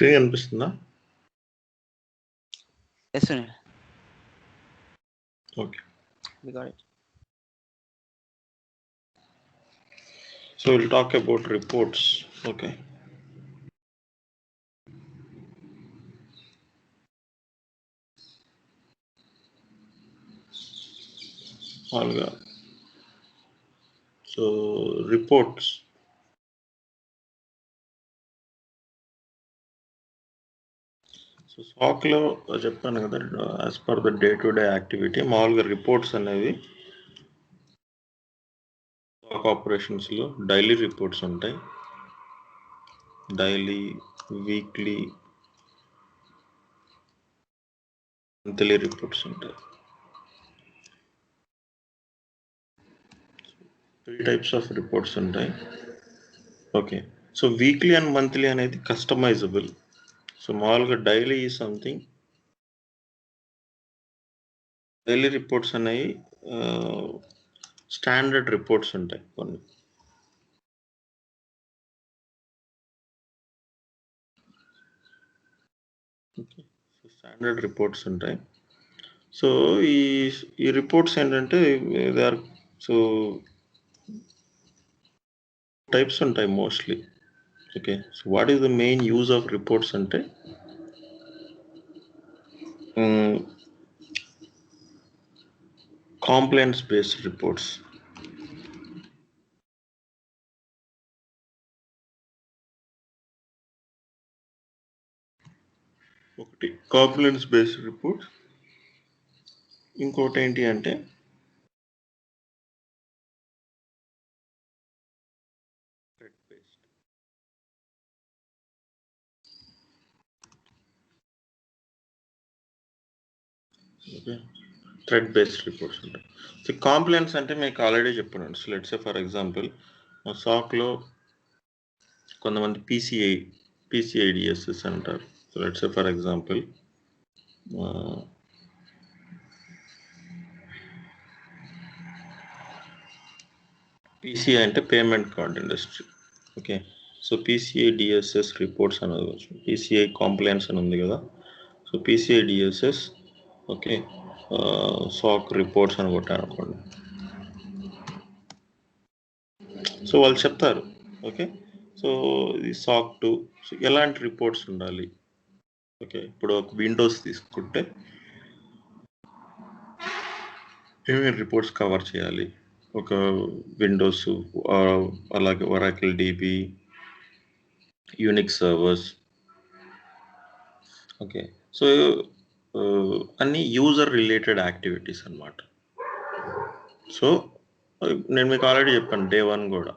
Screen కనిపిస్తుందా? Yes, Sunil. Okay. We got it. So we'll talk about reports. Okay. Alga. So reports. So SOC లో చెప్పాను కదా, as per the day to day activity మామూలుగా reports అనేవి SOC ఆపరేషన్స్లో daily reports ఉంటాయి. Daily, weekly, monthly reports ఉంటాయి. 3 types of reports ఉంటాయి. Okay, so weekly and monthly అనేది customisable. So మామూలుగా డైలీ ఈ సంథింగ్, డైలీ రిపోర్ట్స్ అనేవి స్టాండర్డ్ రిపోర్ట్స్ ఉంటాయి కొన్ని. ఓకే, సో స్టాండర్డ్ రిపోర్ట్స్ ఉంటాయి. సో ఈ రిపోర్ట్స్ ఏంటంటే దే ఆర్ సో టైప్స్ ఉంటాయి mostly. Okay, so what is the main use of reports అంటే కాంప్లైన్స్ బేస్డ్ రిపోర్ట్స్. ఒకటి కాంప్లైన్స్ బేస్డ్ రిపోర్ట్, ఇంకోటి ఏంటి అంటే threat based. Okay, threat based reports ఉంటాయి. సో కాంప్లైన్స్ అంటే మీకు ఆల్రెడీ చెప్పాను. So let's say for example SOCలో కొంతమంది PCI-DSS అంటారు. So let's say for example PCI అంటే payment card industry. Okay, so PCI-DSS reports అనేది PCI కాంప్లైన్స్ అని ఉంది కదా. So PCI-DSS okay SOC reports అని కొట్టాను అనుకోండి. సో వాళ్ళు చెప్తారు ఓకే, సో ఇది SOC 2 సో ఎలాంటి రిపోర్ట్స్ ఉండాలి. ఓకే, ఇప్పుడు ఒక విండోస్ తీసుకుంటే ఏమేమి రిపోర్ట్స్ కవర్ చేయాలి. ఒక విండోస్, అలాగే Oracle DB, Unix servers. Okay, so అన్ని యూజర్ రిలేటెడ్ యాక్టివిటీస్ అన్నమాట. సో నేను మీకు ఆల్రెడీ చెప్పాను డే 1 కూడా.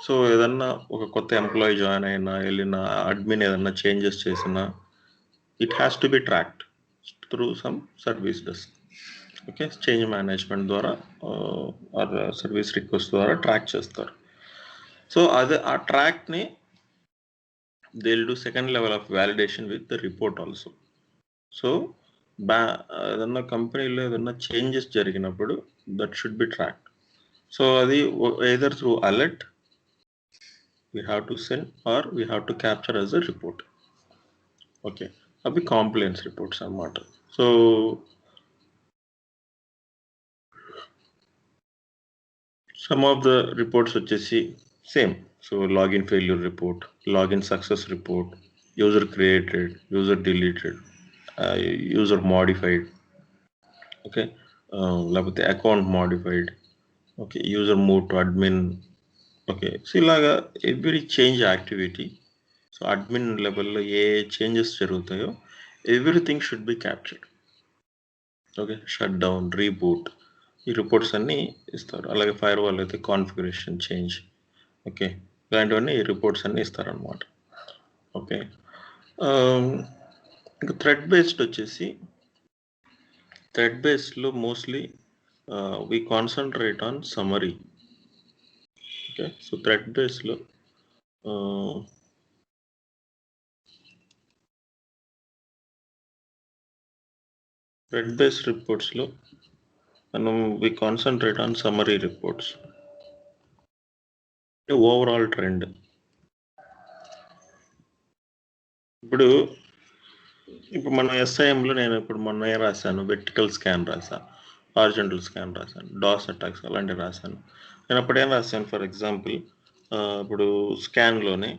సో ఏదన్నా ఒక కొత్త ఎంప్లాయీ జాయిన్ అయినా, వెళ్ళిన అడ్మిన్ ఏదన్నా చేంజెస్ చేసినా it has to be tracked through some service desk. Okay, change management ద్వారా ఆర్ సర్వీస్ రిక్వెస్ట్ ద్వారా ట్రాక్ చేస్తారు. సో అదే ఆ ట్రాక్ని they will do second level of validation with the report also. So ఏదన్నా కంపెనీలో ఏదన్నా చేంజెస్ జరిగినప్పుడు that should be tracked. So అది either through alert we have to send or we have to capture as a report. Okay, అవి compliance reports అన్నమాట. So some of the reports వచ్చేసి same. So login failure report, login success report, user created, user deleted, user modified. Okay, లేకపోతే account modified. Okay, user move to admin. Okay, so ఇలాగా every change activity, so admin లెవెల్లో ఏ changes జరుగుతాయో everything should be captured. Okay, shut down, reboot, ఈ reports అన్నీ ఇస్తారు. అలాగే firewall అయితే కాన్ఫిగరేషన్ చేంజ్. ఓకే, ఇలాంటివన్నీ ఈ రిపోర్ట్స్ అన్నీ ఇస్తారనమాట. ఓకే, ఇంకా థ్రెడ్ బేస్డ్ వచ్చేసి, థ్రెడ్ బేస్డ్లో mostly we concentrate on summary. Okay, so threat బేస్డ్లో థ్రెడ్ బేస్డ్ రిపోర్ట్స్లో మనం we concentrate on summary reports. Overall trend, ఇప్పుడు మన ఎస్ఐఎంలో నేను ఇప్పుడు మొన్న ఏం రాశాను, వెర్టికల్ స్కాన్ రాశాను, హారిజాంటల్ స్కాన్ రాశాను, డాస్ అటాక్స్ అలాంటివి రాశాను. నేను అప్పుడేం రాశాను, ఫర్ ఎగ్జాంపుల్ ఇప్పుడు స్కాన్లోనే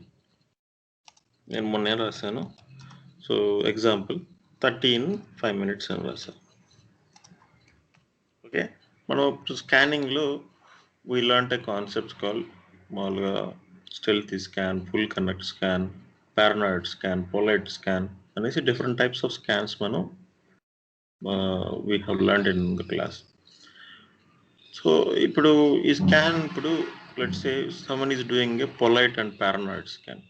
నేను మొన్న ఏం రాశాను, సో ఎగ్జాంపుల్ 30 in 5 minutes అని రాశాను. ఓకే, మనం స్కానింగ్లో ఇలాంటి కాన్సెప్ట్స్ కాల్ మామూలుగా stealthy scan, full connect scan, paranoid scan, polite scan అనేసి డిఫరెంట్ టైప్స్ ఆఫ్ స్కాన్స్ మనం we have learned in the class. So ఇప్పుడు ఈ స్కాన్, ఇప్పుడు let's say someone is doing a polite and paranoid scan.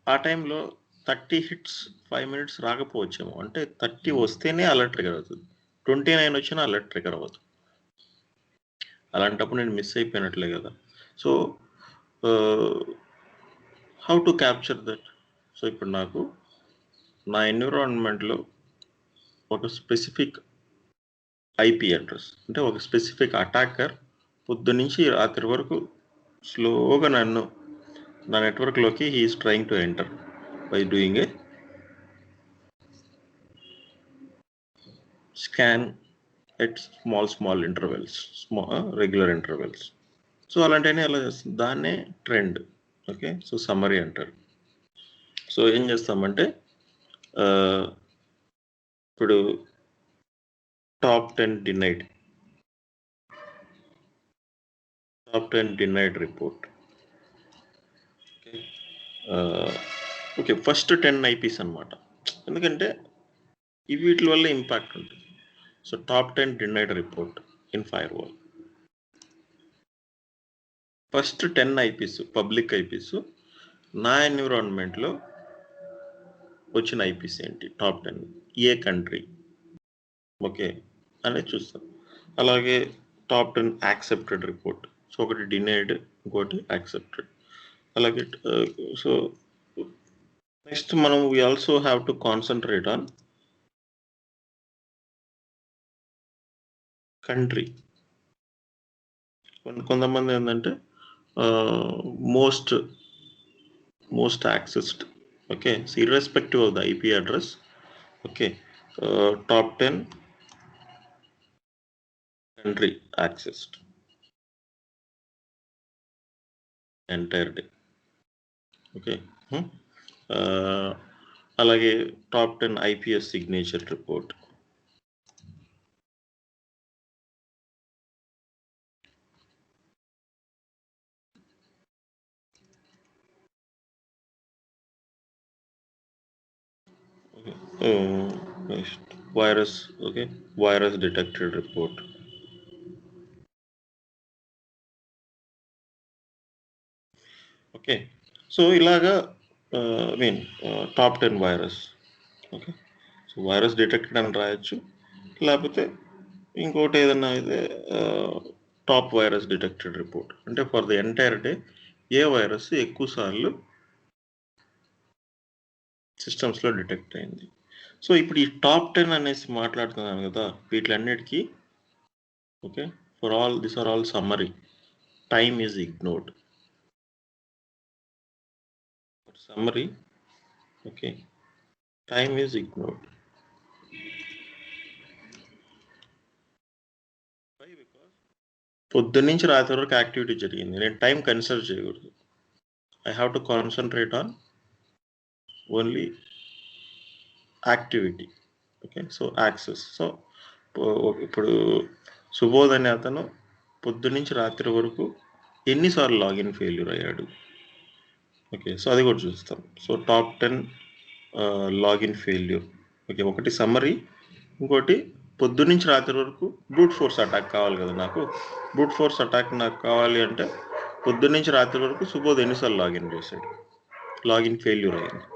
ఆ టైంలో 30 hits 5 minutes రాకపోవచ్చేమో, అంటే 30 వస్తేనే alert trigger అవుతుంది, 29 వచ్చినా అలర్ట్ ట్రిగర్ అవ్వదు. అలాంటప్పుడు నేను మిస్ అయిపోయినట్లే కదా. So how to capture that? So ఇప్పుడు నాకు నా ఎన్విరాన్మెంట్లో ఒక స్పెసిఫిక్ ఐపీ అడ్రస్, అంటే ఒక స్పెసిఫిక్ అటాకర్ పొద్దున్నుంచి రాత్రి వరకు స్లోగా నా నెట్వర్క్లోకి he's trying to enter by doing a scan at small intervals, regular intervals. So అలాంటివన్నీ ఎలా చేస్తుంది, దాన్నే ట్రెండ్. ఓకే, సో సమ్మరీ అంటారు. సో ఏం చేస్తామంటే ఇప్పుడు top 10 denied report. Okay, first 10 IPs అనమాట, ఎందుకంటే వీటి వల్ల ఇంపాక్ట్ ఉంటుంది. So top 10 denied report in firewall. First 10 IPs public IPs, నా ఎన్విరాన్మెంట్లో వచ్చిన ఐపీస్ ఏంటి, టాప్ 10 ఏ కంట్రీ, ఓకే అనేది చూస్తాం. అలాగే టాప్ 10 యాక్సెప్టెడ్ రిపోర్ట్, సో ఒకటి డినైడ్, ఇంకోటి యాక్సెప్టెడ్. అలాగే సో నెక్స్ట్ మనం we also have to concentrate on country. కొంతమంది ఏంటంటే most accessed, okay, so irrespective of the IP address, okay, top 10 country accessed entire day. Okay, అలాగే top 10 IPS signature report. Virus, okay, virus detected report. Okay, so ఇలాగా top 10 virus, okay, so virus detected అని రాయొచ్చు, లేకపోతే ఇంకోటి ఏదన్నా అయితే top virus detected report, అంటే for the entire day A virus ఎక్కువ సార్లు సిస్టమ్స్లో డిటెక్ట్ అయింది. సో ఇప్పుడు ఈ టాప్ 10 అనేసి మాట్లాడుతున్నాను కదా, వీటిలన్నిటికీ, okay, for all this are all summary, time is ignored. Summary, okay, time is ignored. పొద్దున్నుంచి రాత్రి వరకు యాక్టివిటీ జరిగింది, నేను టైం కన్సిడర్ చేయకూడదు. I have to concentrate on only activity. Okay, so access. So ఇప్పుడు సుబోధ్ అనే అతను పొద్దున్నుంచి రాత్రి వరకు ఎన్నిసార్లు లాగిన్ ఫెయిల్యూర్ అయ్యాడు, ఓకే, సో అది కూడా చూస్తాం. So top 10 login failure, okay, ఒకటి సమ్మరీ, ఇంకోటి పొద్దున్నుంచి రాత్రి వరకు బ్రూట్ ఫోర్స్ అటాక్ కావాలి కదా నాకు. బ్రూట్ ఫోర్స్ అటాక్ నాకు కావాలి అంటే పొద్దున్నుంచి రాత్రి వరకు సుబోధ్ ఎన్నిసార్లు లాగిన్ చేశాడు, లాగిన్ ఫెయిల్యూర్ అయ్యింది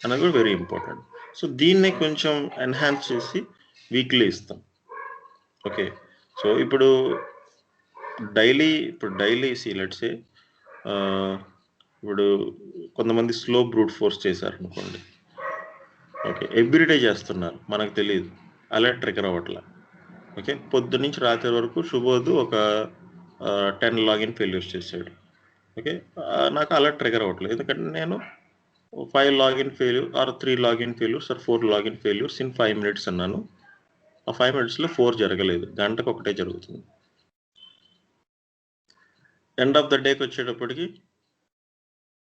అనేది కూడా వెరీ ఇంపార్టెంట్. సో దీన్నే కొంచెం ఎన్హాన్స్ చేసి వీక్లీ ఇస్తాం. ఓకే, సో ఇప్పుడు డైలీ లెట్స్ సే ఇప్పుడు కొంతమంది స్లో బ్రూట్ ఫోర్స్ చేశారు అనుకోండి, ఓకే, ఎవ్రీడే చేస్తున్నారు, మనకు తెలియదు, అలర్ట్ ట్రిగర్ అవ్వట్లా. ఓకే, పొద్దున్నుంచి రాత్రి వరకు సుబోధ్ ఒక 10 లాగిన్ ఫెయిల్యూర్స్ చేశాడు, ఓకే, నాకు అలర్ట్ ట్రిగర్ అవ్వట్లేదు, ఎందుకంటే నేను 5 login failure or 3 login failures or 4 login failures in 5 minutes అన్నాను. ఆ 5 minutesలో 4 జరగలేదు, గంటకు ఒకటే జరుగుతుంది. ఎండ్ ఆఫ్ ద డేకి వచ్చేటప్పటికి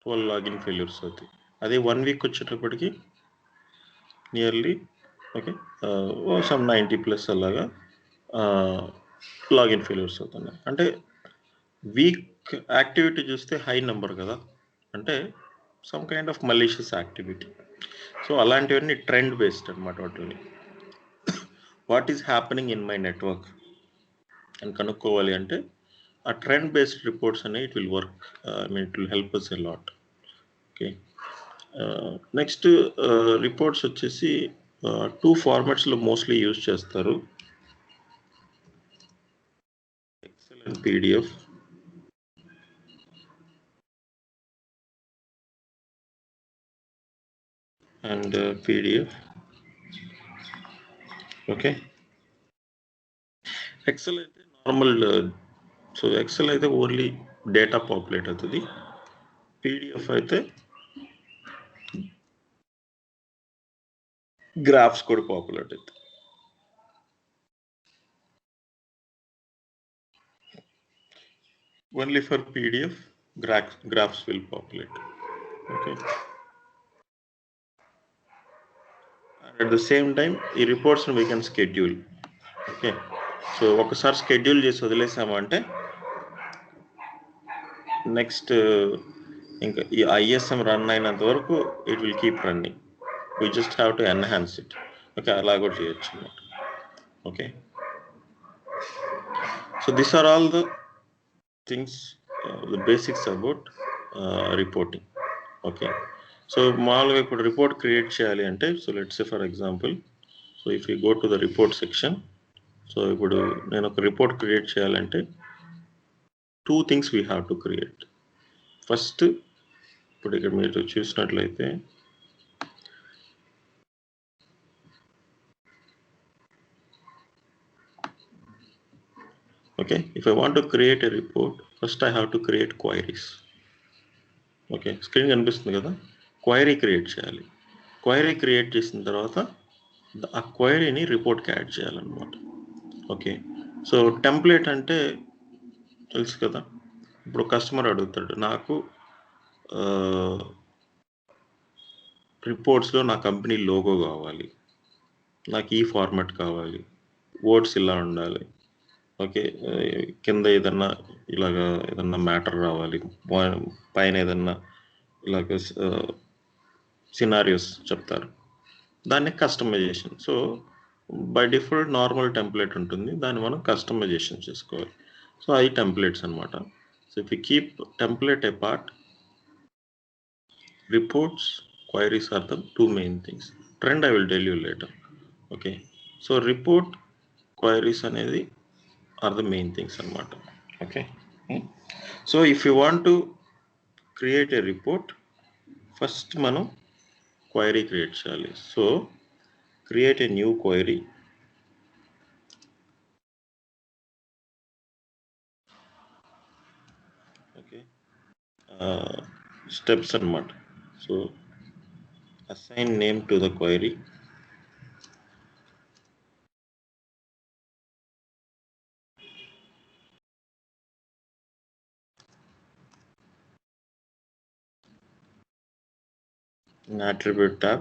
12 లాగిన్ ఫెయిల్యూర్స్ అవుతాయి. అదే 1 వీక్ వచ్చేటప్పటికి నియర్లీ ఓకే సమ్ 90+ అలాగా లాగిన్ ఫెయిల్యూర్స్ అవుతున్నాయి. అంటే వీక్ యాక్టివిటీ చూస్తే హై నెంబర్ కదా, అంటే some kind of malicious activity. So అలాంటివన్నీ ట్రెండ్ బేస్డ్ అనమాట. వాటిని what is happening in my network అని కనుక్కోవాలి అంటే ఆ ట్రెండ్ బేస్డ్ రిపోర్ట్స్ అనేవి it will work, it will help us a lot. Okay, next reports వచ్చేసి 2 ఫార్మాట్స్లో మోస్ట్లీ యూజ్ చేస్తారు, Excel and PDF. And PDF okay. Excel అయితే నార్మల్, సో ఎక్సెల్ అయితే ఓన్లీ డేటా పాపులేట్ అవుతుంది. పీడిఎఫ్ అయితే graphs కూడా populate అవుతుంది. Only for PDF, graphs will populate. Okay. And at the same time, ఈ రిపోర్ట్స్ని we can schedule. Okay, so ఒకసారి schedule చేసి వదిలేసామంటే నెక్స్ట్ ఇంకా ఈ ఐఎస్ఎం రన్ అయినంత వరకు it will keep running. We just have to enhance it. Okay, అలా కూడా చేయొచ్చు అన్నమాట. Okay, so this are all the things, the basics about reporting. Okay, so మామూలుగా ఇప్పుడు రిపోర్ట్ క్రియేట్ చేయాలి అంటే, so let's say for example, so if you go to the report section, so ఇప్పుడు నేను ఒక రిపోర్ట్ క్రియేట్ చేయాలంటే 2 things we have to create. First, ఇప్పుడు ఇక్కడ మీరు చూసినట్లయితే okay, if I want to create a report, first I have to create queries. Okay, screen కనిపిస్తుంది కదా, క్వైరీ క్రియేట్ చేయాలి. క్వైరీ క్రియేట్ చేసిన తర్వాత ఆ క్వైరీని రిపోర్ట్కి యాడ్ చేయాలన్నమాట. ఓకే, సో టెంప్లెట్ అంటే తెలుసు కదా, ఇప్పుడు కస్టమర్ అడుగుతాడు నాకు రిపోర్ట్స్లో నా కంపెనీ లోగో కావాలి, నాకు ఈ ఫార్మాట్ కావాలి, వర్డ్స్ ఇలా ఉండాలి, ఓకే, కింద ఏదన్నా ఇలాగా ఏదన్నా మ్యాటర్ రావాలి, పైన ఏదన్నా ఇలాగ సినారియోస్ చెప్తారు, దాన్ని customization. So by default normal template ఉంటుంది, దాన్ని మనం కస్టమైజేషన్ చేసుకోవాలి. సో అవి టెంప్లెట్స్ అనమాట. So if you keep template a part, reports, queries are the 2 main things. Trend I will tell you later. Okay, so report, queries అనేది are the main things అన్నమాట. Okay, so if you want to create a report, first మనం query create చేయాలి. So create a new query. Okay, steps అన్నమాట. So assign name to the query. An attribute tab.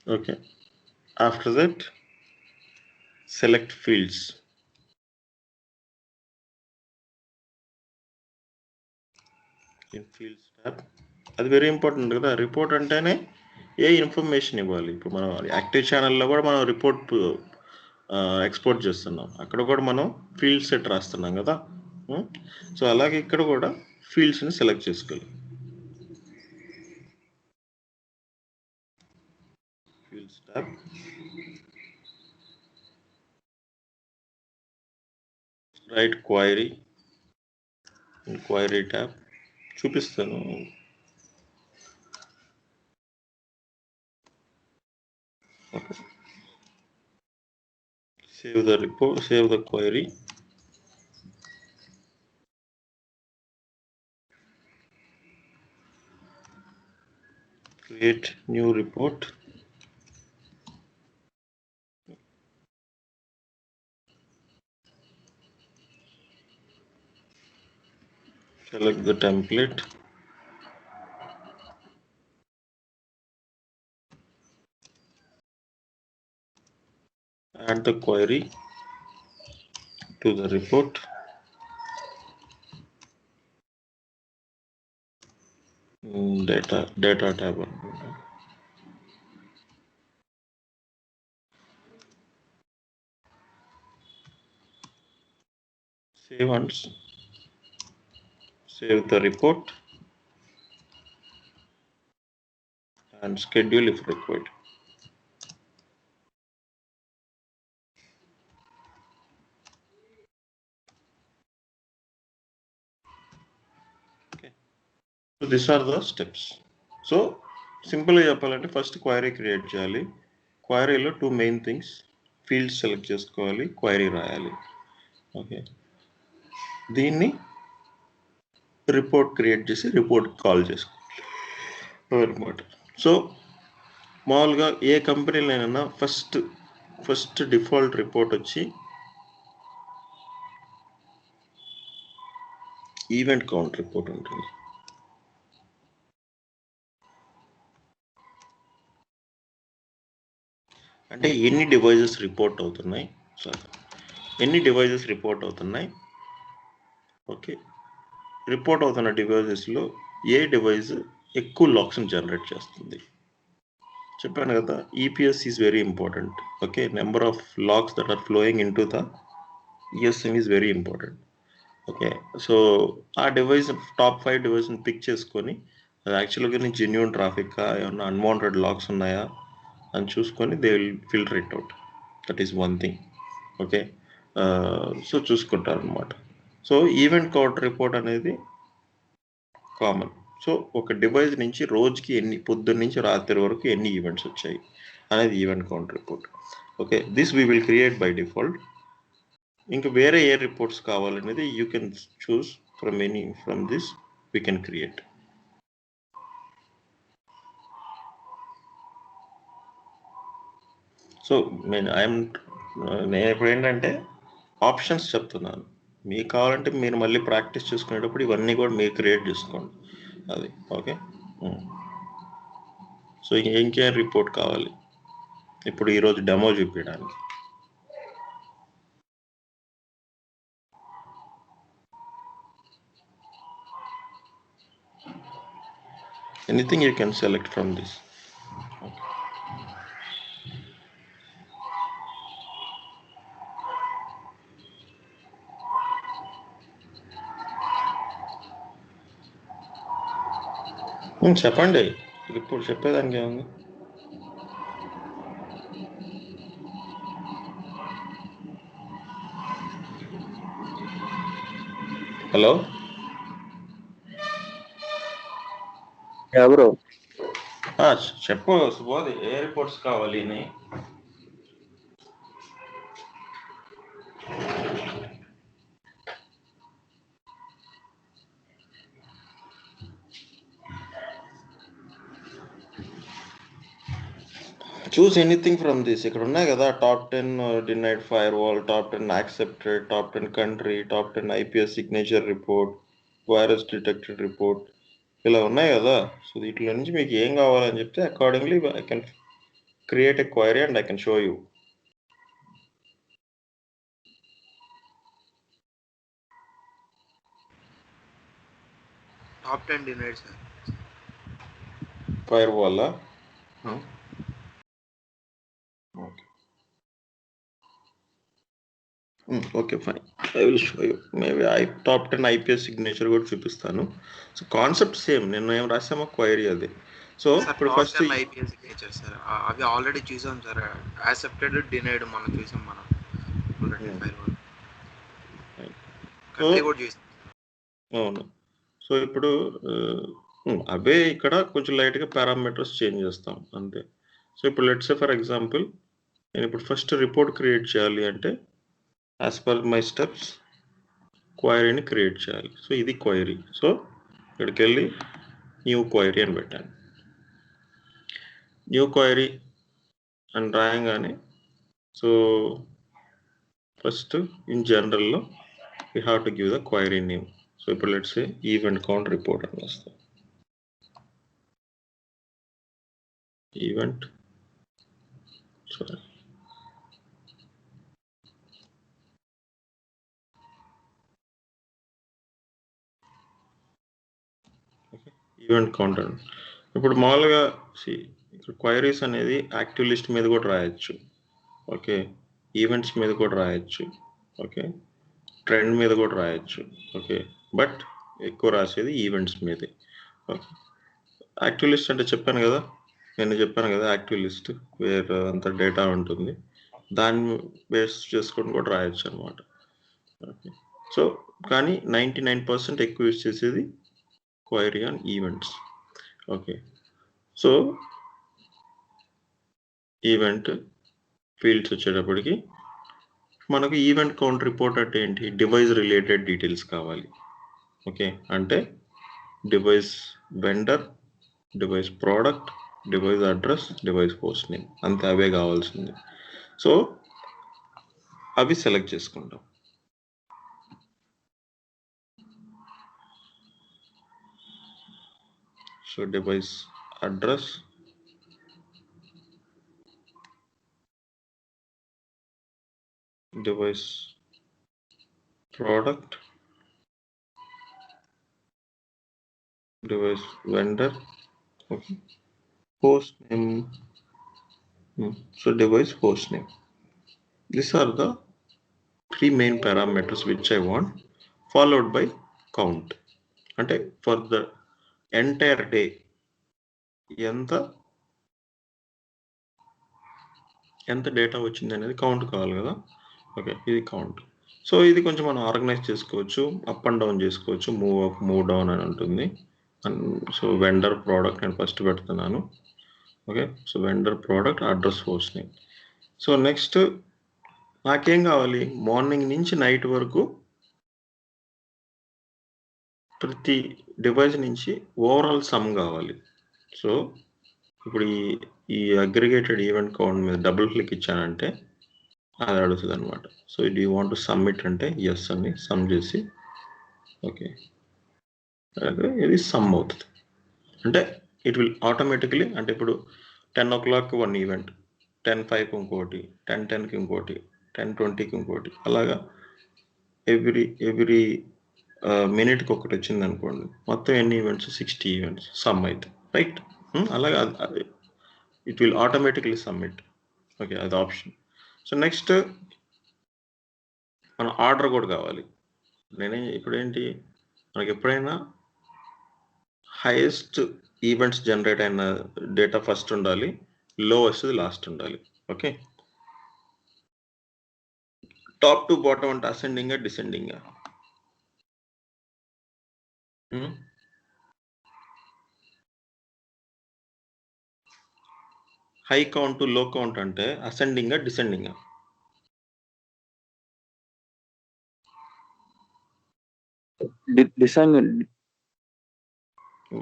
Okay, after that select fields. In fields tab, అది very important కదా. Report అంటేనే ఏ information ఇవ్వాలి. ఇప్పుడు మనం active ఛానల్లో కూడా మనం రిపోర్ట్ ఎక్స్పోర్ట్ చేస్తున్నాం, అక్కడ కూడా మనం ఫీల్డ్ సెట్ రాస్తున్నాం కదా. సో అలాగే ఇక్కడ కూడా ఫీల్డ్స్ని సెలెక్ట్ చేసుకోవాలి. Fields tab, right query, query tab చూపిస్తాను. Save the report, save the query. Create new report. Select the template. Add the query to the report. Data tab. Save once. Save the report and schedule if required. Okay. So these are the steps. So simple చెప్పాలంటే first query create చేయాలి. క్వైరీలో 2 main things, fields select చేసుకోవాలి, query రాయాలి. Okay, దీన్ని report create చేసి report call చేసుకోవాలి అనమాట. So మామూలుగా ఏ కంపెనీలోనైనా first default report వచ్చి ఈవెంట్ కౌంట్ రిపోర్ట్ ఉంటుంది. అంటే ఎన్ని డివైజెస్ రిపోర్ట్ అవుతున్నాయి, ఓకే, రిపోర్ట్ అవుతున్న డివైజెస్లో ఏ డివైజ్ ఎక్కువ లాక్స్ని జనరేట్ చేస్తుంది. చెప్పాను కదా, EPS is very important. Okay, number of logs that are flowing in to the ESM is very important. Okay, so ఆ డివైస్ టాప్ 5 డివైస్ని పిక్ చేసుకొని అది యాక్చువల్గా జెన్యూన్ ట్రాఫిక్గా ఏమన్నా అన్వాంటెడ్ లాక్స్ ఉన్నాయా అని చూసుకొని they will filter it out. That is one thing. Okay, so చూసుకుంటారు అనమాట. సో ఈవెంట్ కౌంట్ రిపోర్ట్ అనేది కామన్. సో ఒక డివైస్ నుంచి రోజుకి పొద్దున్న నుంచి రాత్రి వరకు ఎన్ని ఈవెంట్స్ వచ్చాయి అనేది event count report. Okay, this we will create by default. ఇంకా వేరే ఏ రిపోర్ట్స్ కావాలనేది you can choose from this we can create. So నేను ఇప్పుడు ఏంటంటే ఆప్షన్స్ చెప్తున్నాను, మీకు కావాలంటే మీరు మళ్ళీ ప్రాక్టీస్ చేసుకునేటప్పుడు ఇవన్నీ కూడా మీరు క్రియేట్ చేసుకోండి. అది ఓకే. సో ఇంకేం రిపోర్ట్ కావాలి ఇప్పుడు ఈరోజు డెమో చూపించడానికి? Anything you can select from this. చెప్పండి, ఇప్పుడు చెప్పేదానికి ఏముంది. హలో బ్రో, చెప్పు సుబోధ్, ఏ రిపోర్ట్స్ కావాలి అని. Choose anything from this. ఇక్కడ ఉన్నాయి కదా, top 10 denied fire wall, top 10 accepted, top 10 country, top 10 IPS signature report, virus detected report, ఇలా ఉన్నాయి కదా. సో వీటిలో నుంచి మీకు ఏం కావాలని చెప్తే accordingly I can create a query and I can show you. Top 10 denied sir. Fire wall. Okay fine, I will show you. Maybe top 10 IPS signature కూడా చూపిస్తాను. సో కాన్సెప్ట్ సేమ్, నిన్న ఏం రాసామో క్వైరీ అది. సో ఇప్పుడు first IPS signature sir అవి already చూసాం sir. Accepted, denied మనం చూసాం. అవును. సో ఇప్పుడు అవే ఇక్కడ కొంచెం లైట్గా పారామీటర్స్ చేంజ్ చేస్తాం అంతే. సో ఇప్పుడు లెట్స్ సే ఫర్ ఎగ్జాంపుల్ నేను ఇప్పుడు ఫస్ట్ రిపోర్ట్ క్రియేట్ చేయాలి అంటే యాజ్ పర్ మై స్టెప్స్ క్వైరీని క్రియేట్ చేయాలి. సో ఇది క్వైరీ. సో ఇక్కడికి వెళ్ళి న్యూ క్వైరీ అని పెట్టాను. న్యూ క్వైరీ అని రాయంగానే సో ఫస్ట్ ఇన్ జనరల్లో we have to give the query name. So ఇప్పుడు let's say event count report అని వస్తాం. Event sorry okay event count అని. ఇప్పుడు మామూలుగా ఇక్కడ క్వైరీస్ అనేది యాక్టివ్ లిస్ట్ మీద కూడా రాయొచ్చు. ఓకే, ఈవెంట్స్ మీద కూడా రాయొచ్చు. ఓకే, ట్రెండ్ మీద కూడా రాయొచ్చు. ఓకే, బట్ ఎక్కువ రాసేది ఈవెంట్స్ మీదే. ఓకే, యాక్టివ్ లిస్ట్ అంటే చెప్పాను కదా, నేను చెప్పాను కదా యాక్టివ్ లిస్ట్ వేరే అంత డేటా ఉంటుంది, దాన్ని బేస్ చేసుకొని కూడా రాయొచ్చు అనమాట. ఓకే, సో కానీ 99% ఎక్కువ యూజ్ చేసేది query on events. Okay, so event fields వచ్చేటప్పటికి మనకు ఈవెంట్ కౌంట్ రిపోర్ట్ అంటే ఏంటి, డివైస్ రిలేటెడ్ డీటెయిల్స్ కావాలి. ఓకే, అంటే device vendor, device product, device address, device host name, అంతే, అవే కావాల్సింది. సో అవి సెలెక్ట్ చేసుకుంటాం. So device address, device product, device vendor, okay, host name. So device host name. These are the three main parameters which I want, followed by count. అంటే for the entire day ఎంత data వచ్చింది అనేది count కావాలి కదా. Okay, ఇది count. So ఇది కొంచెం మనం ఆర్గనైజ్ చేసుకోవచ్చు, అప్ అండ్ డౌన్ చేసుకోవచ్చు, మూవ్ అప్ మూవ్ డౌన్ అని ఉంటుంది. సో వెండర్ ప్రోడక్ట్ నేను ఫస్ట్ పెడుతున్నాను. Okay, so vendor product address host name. So next నాకేం కావాలి, మార్నింగ్ నుంచి నైట్ వరకు ప్రతి డివైస్ నుంచి ఓవరాల్ సమ్ కావాలి. సో ఇప్పుడు ఈ అగ్రిగేటెడ్ ఈవెంట్ కౌంట్ మీద డబుల్ క్లిక్ ఇచ్చానంటే అది అడుగుతుంది అనమాట. So do you want to submit అంటే ఎస్ అని సమ్ చేసి, ఓకే, ఇది సమ్ అవుతుంది. అంటే ఇట్ విల్ ఆటోమేటికలీ, అంటే ఇప్పుడు 10 o'clock వన్ ఈవెంట్, 10:05 ఇంకోటి, 10:10 ఇంకోటి, 10:20 ఇంకోటి, అలాగా ఎవ్రీ మినిట్కి ఒకటి వచ్చింది అనుకోండి, మొత్తం ఎన్ని ఈవెంట్స్, 60 ఈవెంట్స్ సమ్ అయితే, రైట్. అలాగా it will automatically submit. Okay, అది ఆప్షన్. సో నెక్స్ట్ మన ఆర్డర్ కూడా కావాలి. ఇప్పుడు ఏంటి, మనకి ఎప్పుడైనా హైయెస్ట్ ఈవెంట్స్ జనరేట్ అయిన డేటా ఫస్ట్ ఉండాలి, లోవెస్ట్ లాస్ట్ ఉండాలి. ఓకే, టాప్ టు బాటమ్ అంటే ascending descending, high count low count అంటే ascending descending,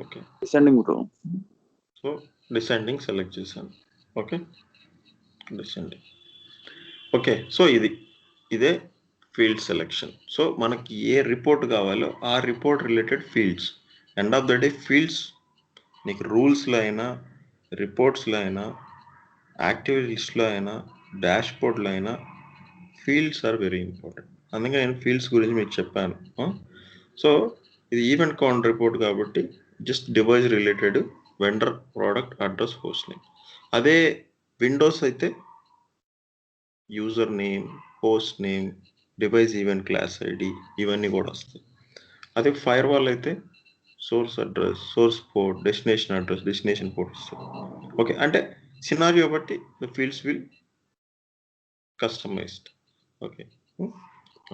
okay, descending bro. So descending select చేశాను. Okay, descending. ఓకే, సో ఇదే ఫీల్డ్ సెలెక్షన్. సో మనకి ఏ report కావాలో ఆ report related fields, end of the day fields నీకు రూల్స్లో అయినా, రిపోర్ట్స్లో అయినా, యాక్టివిటీ లిస్ట్లో అయినా, డాష్ బోర్డ్లో అయినా ఫీల్డ్స్ ఆర్ వెరీ ఇంపార్టెంట్. అందుకే నేను ఫీల్డ్స్ గురించి మీకు చెప్పాను. సో ఇది ఈవెంట్ కౌంట్ రిపోర్ట్ కాబట్టి just device related vendor, product, address, host name. అదే విండోస్ అయితే user name, host name, device event class ID, ఇవన్నీ కూడా వస్తాయి. అదే ఫైర్ వాల్ అయితే source address, source port, destination address, destination port వస్తుంది. ఓకే, అంటే సినారియో బట్టి the fields will customized. Okay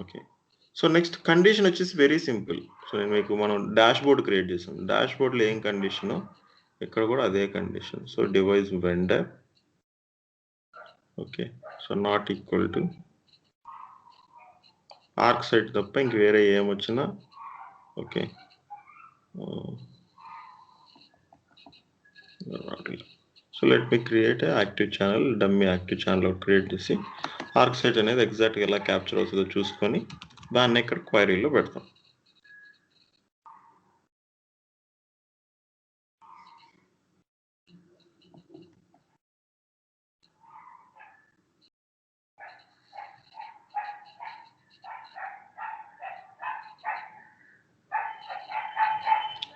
okay, so next condition వచ్చేసి వెరీ సింపుల్. సో నేను మీకు మనం డాష్ బోర్డ్ క్రియేట్ చేసాం, డాష్ బోర్డ్లో ఏం కండిషను, ఇక్కడ కూడా అదే condition. So device vendor, okay. So not equal to ArcSight తప్ప ఇంక వేరే ఏమొచ్చినా okay. So let me create active channel, dummy active channel create చేసి ఆర్క్ సైట్ అనేది ఎగ్జాక్ట్గా ఎలా క్యాప్చర్ అవుతుందో చూసుకొని దాన్ని ఇక్కడ క్వైరీలో పెడతాం.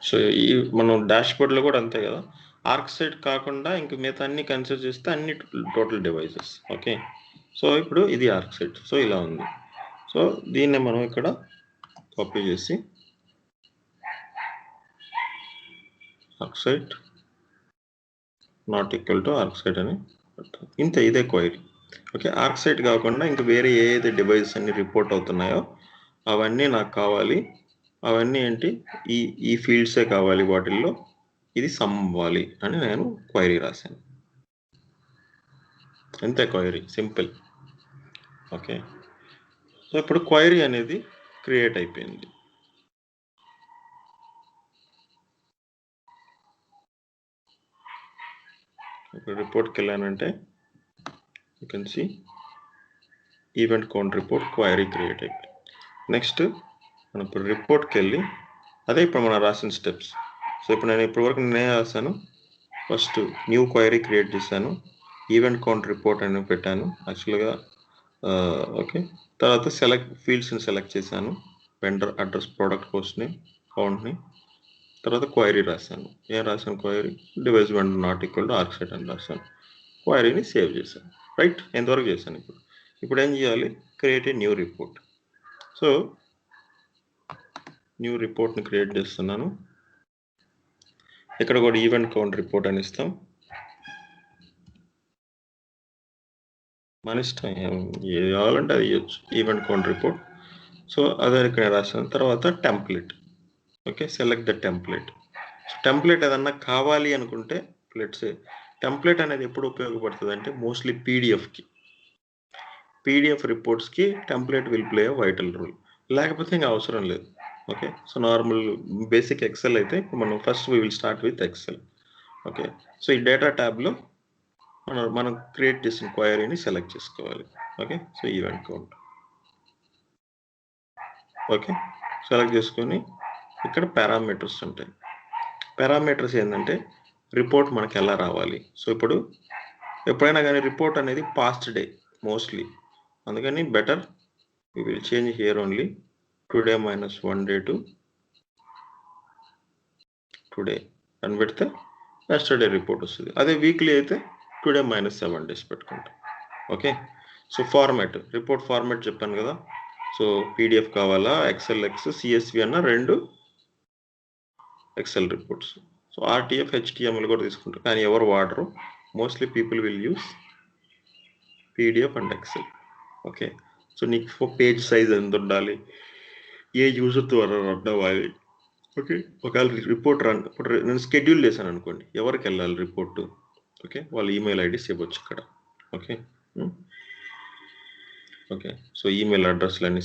సో ఈ మనం డాష్బోర్డ్లో కూడా అంతే కదా, ఆర్క్ సైట్ కాకుండా ఇంక మిగతా అన్ని కన్సిడర్ చేస్తే అన్ని టోటల్ డివైజెస్. ఓకే. సో ఇప్పుడు ఇది ఆర్క్ సైట్, సో ఇలా ఉంది. సో దీన్ని మనం ఇక్కడ కాపీ చేసి ArcSight not equal to ArcSight అని పెడతాం. ఇంతే, ఇదే క్వైరీ. ఓకే. ఆర్క్ సైట్ కాకుండా ఇంకా వేరే ఏదైతే డివైజెస్ అన్ని రిపోర్ట్ అవుతున్నాయో అవన్నీ నాకు కావాలి. అవన్నీ ఏంటి, ఈ ఫీల్డ్సే కావాలి, వాటిల్లో ఇది సమ్ అవ్వాలి అని నేను క్వైరీ రాశాను. అంతే క్వైరీ, సింపుల్. ఓకే. సో ఇప్పుడు క్వైరీ అనేది క్రియేట్ అయిపోయింది. ఇప్పుడు రిపోర్ట్కి వెళ్ళానంటే you can see event count report query create అయిపోయింది. నెక్స్ట్ మనం ఇప్పుడు రిపోర్ట్కి వెళ్ళి అదే ఇప్పుడు మనం రాసిన స్టెప్స్. సో ఇప్పుడు నేను ఇప్పటివరకు నేనే రాశాను. ఫస్ట్ న్యూ క్వైరీ క్రియేట్ చేశాను, ఈవెంట్ కౌంట్ రిపోర్ట్ అని పెట్టాను యాక్చువల్గా. ఓకే. తర్వాత ఫీల్డ్స్ని సెలెక్ట్ చేశాను, వెండర్ అడ్రస్, ప్రోడక్ట్ కోస్ట్ని, కౌంట్ని. తర్వాత క్వైరీ రాశాను. ఏం రాశాను query, device vendor not equal to ArcSight అని రాశాను. క్వైరీని సేవ్ చేశాను. రైట్, ఎంతవరకు చేశాను. ఇప్పుడు ఏం చేయాలి, create a new report. So new రిపోర్ట్ని క్రియేట్ చేస్తున్నాను. ఇక్కడ కూడా ఈవెంట్ కౌంట్ రిపోర్ట్ అని ఇస్తాం. మన ఇష్టం, ఏది కావాలంటే అది ఇవ్వచ్చు, ఈవెంట్ కౌంట్ రిపోర్ట్. సో అదే ఇక్కడ రాసాను. తర్వాత template. Okay, select the template. So template ఏదన్నా కావాలి అనుకుంటే, లెట్స్ టెంప్లెట్ అనేది ఎప్పుడు ఉపయోగపడుతుంది అంటే మోస్ట్లీ పీడిఎఫ్ రిపోర్ట్స్కి template will play vital role. లేకపోతే ఇంకా అవసరం లేదు. Okay. So normal basic Excel అయితే మనం first we will start with Excel. Okay. So ఈ డేటా ట్యాబ్లో మనం క్రియేట్ చేసిన క్వైరీని సెలెక్ట్ చేసుకోవాలి. Okay. So event count. Okay, select చేసుకొని ఇక్కడ పారామీటర్స్ ఉంటాయి. పారామీటర్స్ ఏంటంటే రిపోర్ట్ మనకి ఎలా రావాలి. సో ఇప్పుడు ఎప్పుడైనా కానీ రిపోర్ట్ అనేది పాస్ట్ డే మోస్ట్లీ, అందుకని better we will change here only today -1 day to today అని పెడితే yesterday రిపోర్ట్ వస్తుంది. అదే వీక్లీ అయితే today -7 days పెట్టుకుంటాం. Okay. So format, report format చెప్పాను కదా. సో పీడిఎఫ్ కావాలా, ఎక్స్ఎల్ఎక్స్, సిఎస్వి అన్న 2 Excel reports. So RTF, HTML కూడా తీసుకుంటారు, కానీ ఎవరు వాడరు. Mostly people will use PDF and Excel. Okay. So నీకు పేజ్ సైజ్ ఎంత ఉండాలి, ఏ యూజర్ ద్వారా రన్ అవ్వాలి. ఓకే. ఒకవేళ రిపోర్ట్ ఇప్పుడు నేను షెడ్యూల్ చేశాను అనుకోండి, ఎవరికి వెళ్ళాలి రిపోర్టు. ఓకే, వాళ్ళ ఈమెయిల్ ఐడీస్ ఇవ్వచ్చు ఇక్కడ. ఓకే. ఓకే. సో ఈమెయిల్ అడ్రస్లు అన్ని